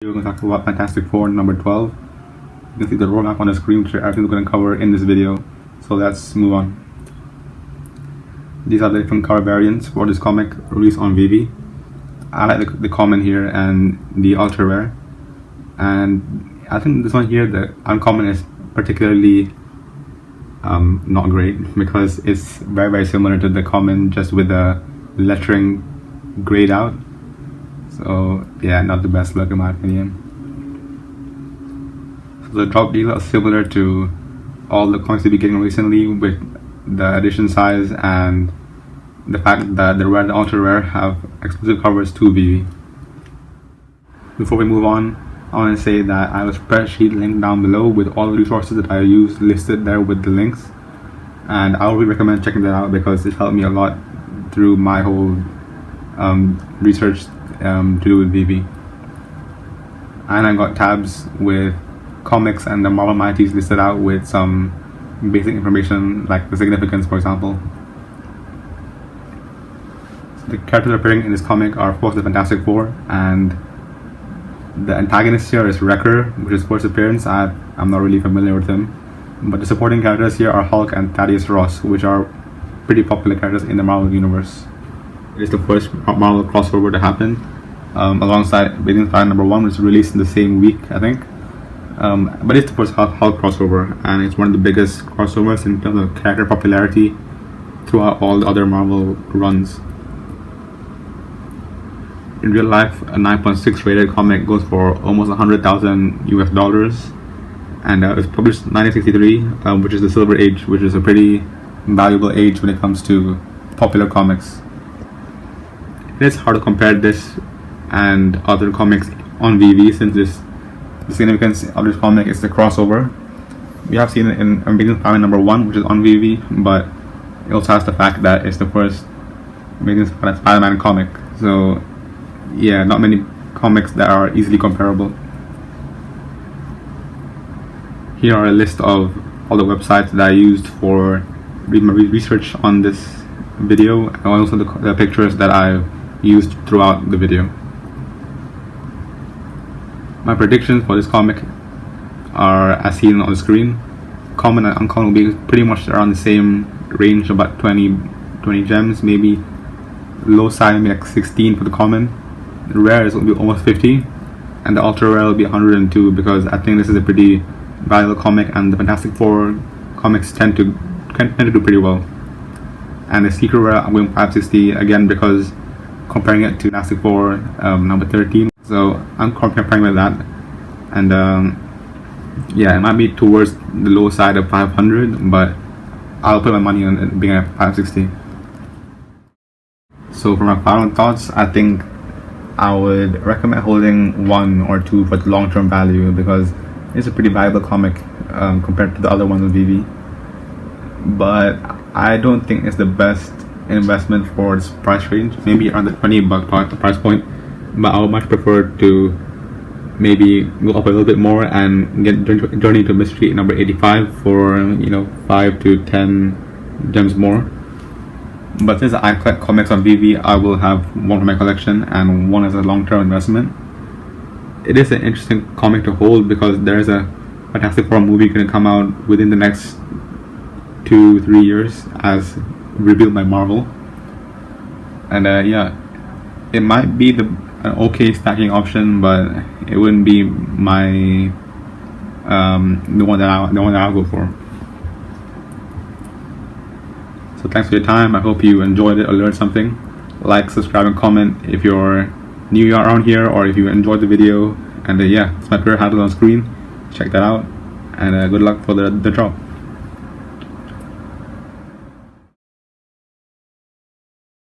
We're going to talk about Fantastic Four number 12. You can see the roadmap on the screen, which everything we're going to cover in this video. So let's move on. These are the different cover variants for this comic released on VeVe. I like the common here and the ultra rare. And I think this one here, the uncommon, is particularly not great because it's very similar to the common, just with the lettering grayed out. So yeah, not the best look in my opinion. So the drop deal is similar to all the comics we've been getting recently, with the edition size and the fact that the rare and ultra rare have exclusive covers to VeVe. Before we move on, I want to say that I have a spreadsheet linked down below with all the resources that I use listed there with the links, and I would recommend checking that out because it helped me a lot through my whole research to do with VeVe. And I got tabs with comics and the Marvel Mighties listed out with some basic information like the significance, for example. So the characters appearing in this comic are of course the Fantastic Four, and the antagonist here is Wrecker, which is first appearance. I'm not really familiar with him, but the supporting characters here are Hulk and Thaddeus Ross, which are pretty popular characters in the Marvel universe. It is the first Marvel crossover to happen, alongside VeVe number 1, which was released in the same week, I think. But it's the first Hulk crossover, and it's one of the biggest crossovers in terms of character popularity throughout all the other Marvel runs. In real life, a 9.6 rated comic goes for almost $100,000 US, and it was published in 1963, which is the Silver Age, which is a pretty valuable age when it comes to popular comics. It is hard to compare this and other comics on VeVe, since the significance of this comic is the crossover. We have seen it in Amazing Spider-Man number 1, which is on VeVe, but it also has the fact that it's the first Amazing Spider-Man comic. So yeah, not many comics that are easily comparable. Here are a list of all the websites that I used for my research on this video, and also the pictures that I've used throughout the video. My predictions for this comic are as seen on the screen. Common and uncommon will be pretty much around the same range, about 20 gems, maybe low side maybe like 16 for the common. The rare is will be almost 50, and the ultra rare will be 102, because I think this is a pretty valuable comic, and the Fantastic Four comics tend to do pretty well. And the secret rare, I'm going 560 again because comparing it to Fantastic Four number 13, so I'm comparing with that, and yeah, it might be towards the low side of 500, but I'll put my money on it being at 560. So for my final thoughts, I think I would recommend holding 1 or 2 for the long-term value, because it's a pretty valuable comic compared to the other ones on VeVe. But I don't think it's the best investment for its price range, maybe around the $20 price point, but I would much prefer to maybe go up a little bit more and get Journey to Mystery number 85 for 5 to 10 gems more. But since I collect comics on VeVe, I will have one for my collection and one as a long-term investment. It is an interesting comic to hold because there is a Fantastic Four movie going to come out within the next 2-3 years, as revealed by Marvel. And yeah, it might be an okay stacking option, but it wouldn't be my the one that I'll go for. So thanks for your time. I hope you enjoyed it or learned something. Like, subscribe, and comment if you're new around here, or if you enjoyed the video. And yeah, it's my Twitter handle on screen. Check that out, and good luck for the drop.